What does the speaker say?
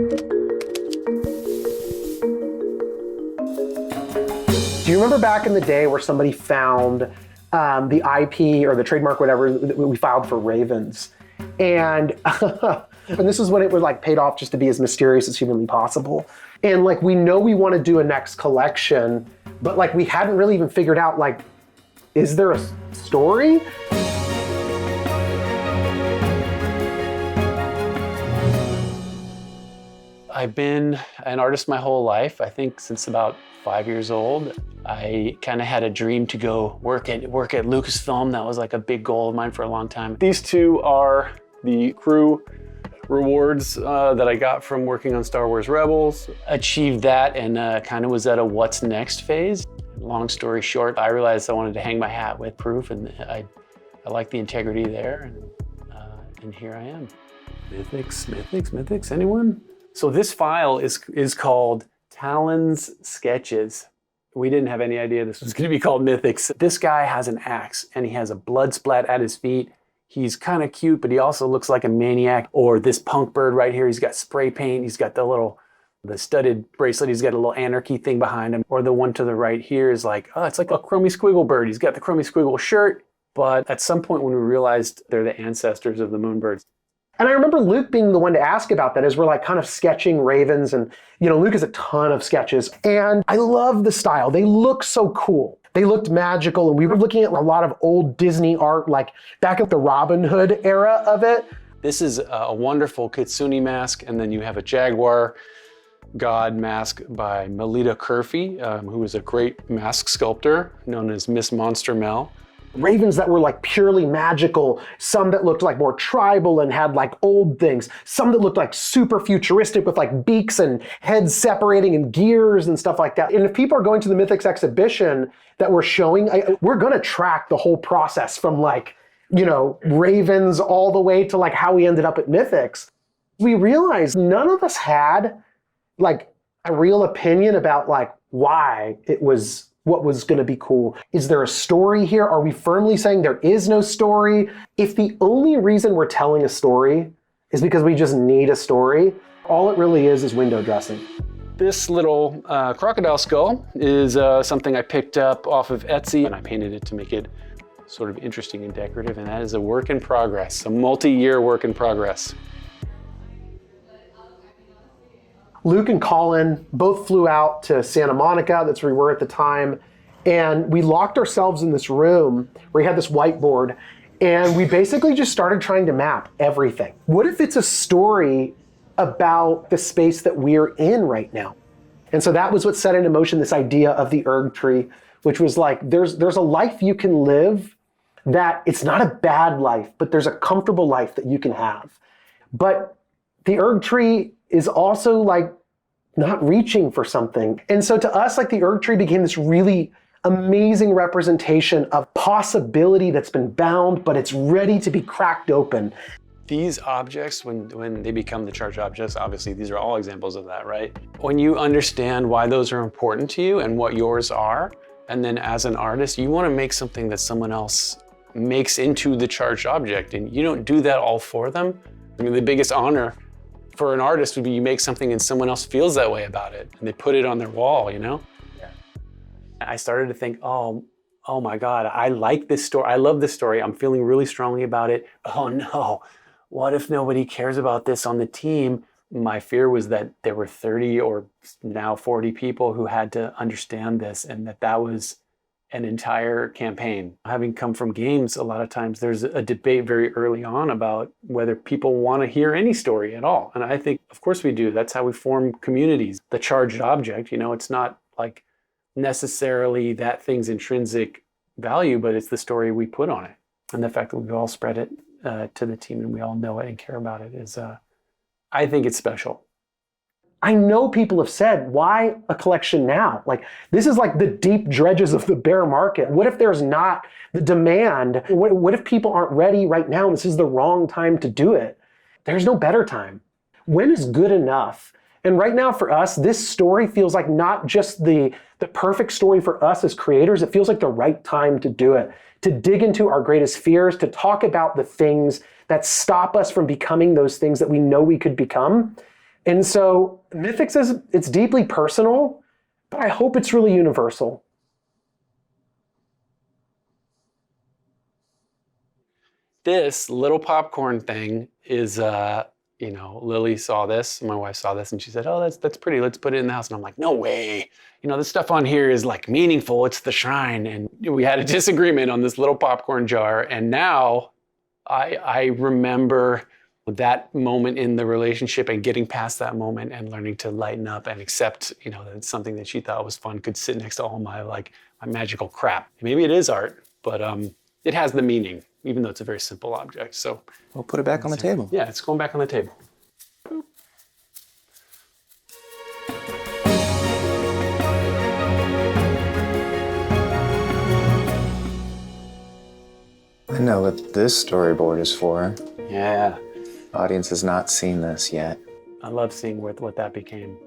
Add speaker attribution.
Speaker 1: Do you remember back in the day where somebody found the IP or the trademark, whatever, that we filed for Ravens? And, and this is when it was like paid off just to be as mysterious as humanly possible. And like, we know we want to do a next collection, but like we hadn't really even figured out like, is there a story?
Speaker 2: I've been an artist my whole life. I think since about 5 years old. I kind of had a dream to go work at Lucasfilm. That was like a big goal of mine for a long time. These two are the crew rewards that I got from working on Star Wars Rebels. Achieved that and kind of was at a what's next phase. Long story short, I realized I wanted to hang my hat with Proof, and I like the integrity there, and here I am. Mythics, anyone? So this file is called Talon's Sketches. We didn't have any idea this was going to be called Mythics. This guy has an axe and he has a blood splat at his feet. He's kind of cute, but he also looks like a maniac. Or this punk bird right here, he's got spray paint. He's got the studded bracelet. He's got a little anarchy thing behind him. Or the one to the right here is like, oh, it's like a Chromie Squiggle bird. He's got the Chromie Squiggle shirt. But at some point when we realized they're the ancestors of the moonbirds.
Speaker 1: And I remember Luke being the one to ask about that as we're like kind of sketching ravens, and Luke has a ton of sketches, and I love the style. They look so cool. They looked magical, and we were looking at a lot of old Disney art, like back at the Robin Hood era of it.
Speaker 2: This is a wonderful Kitsune mask, and then you have a jaguar god mask by Melita Curfey, who is a great mask sculptor known as Miss Monster Mel.
Speaker 1: Ravens that were like purely magical, some that looked like more tribal and had like old things, some that looked like super futuristic with like beaks and heads separating and gears and stuff like that. And if people are going to the Mythics exhibition that we're showing, we're gonna track the whole process from like, Ravens all the way to like how we ended up at Mythics. We realized none of us had like a real opinion about like why it was what was going to be cool. Is there a story here? Are we firmly saying there is no story? If the only reason we're telling a story is because we just need a story, all it really is window dressing.
Speaker 2: This little crocodile skull is something I picked up off of Etsy, and I painted it to make it sort of interesting and decorative, and that is a work in progress, a multi-year work in progress.
Speaker 1: Luke and Colin both flew out to Santa Monica, that's where we were at the time, and we locked ourselves in this room where we had this whiteboard, and we basically just started trying to map everything. What if it's a story about the space that we're in right now? And so that was what set into motion this idea of the erg tree, which was like, there's a life you can live that it's not a bad life, but there's a comfortable life that you can have. But the erg tree is also like not reaching for something. And so to us, like the erg tree became this really amazing representation of possibility that's been bound, but it's ready to be cracked open.
Speaker 2: These objects, when they become the charged objects, obviously these are all examples of that, right? When you understand why those are important to you and what yours are, and then as an artist, you want to make something that someone else makes into the charged object, and you don't do that all for them. I mean, the biggest honor for an artist would be you make something and someone else feels that way about it and they put it on their wall, Yeah. I started to think, oh my God, I like this story. I love this story. I'm feeling really strongly about it. Oh no, what if nobody cares about this on the team? My fear was that there were 30 or now 40 people who had to understand this, and that was an entire campaign. Having come from games, a lot of times there's a debate very early on about whether people want to hear any story at all. And I think, of course we do. That's how we form communities. The charged object, it's not like necessarily that thing's intrinsic value, but it's the story we put on it. And the fact that we've all spread it to the team and we all know it and care about it is, I think it's special.
Speaker 1: I know people have said, why a collection now? Like, this is like the deep dredges of the bear market. What if there's not the demand? What if people aren't ready right now and this is the wrong time to do it? There's no better time. When is good enough? And right now for us, this story feels like not just the perfect story for us as creators, it feels like the right time to do it, to dig into our greatest fears, to talk about the things that stop us from becoming those things that we know we could become. And so Mythics it's deeply personal, but I hope it's really universal.
Speaker 2: This little popcorn thing is, Lily saw this, my wife saw this, and she said, "Oh, that's pretty. Let's put it in the house." And I'm like, "No way! This stuff on here is like meaningful. It's the shrine." And we had a disagreement on this little popcorn jar, and now I remember that moment in the relationship and getting past that moment and learning to lighten up and accept, that something that she thought was fun could sit next to all my magical crap. Maybe it is art, but it has the meaning, even though it's a very simple object. So
Speaker 3: we'll put it back on the table.
Speaker 2: Yeah, it's going back on the table. Boop.
Speaker 3: I know what this storyboard is for.
Speaker 2: Yeah.
Speaker 3: The audience has not seen this yet.
Speaker 2: I love seeing what that became.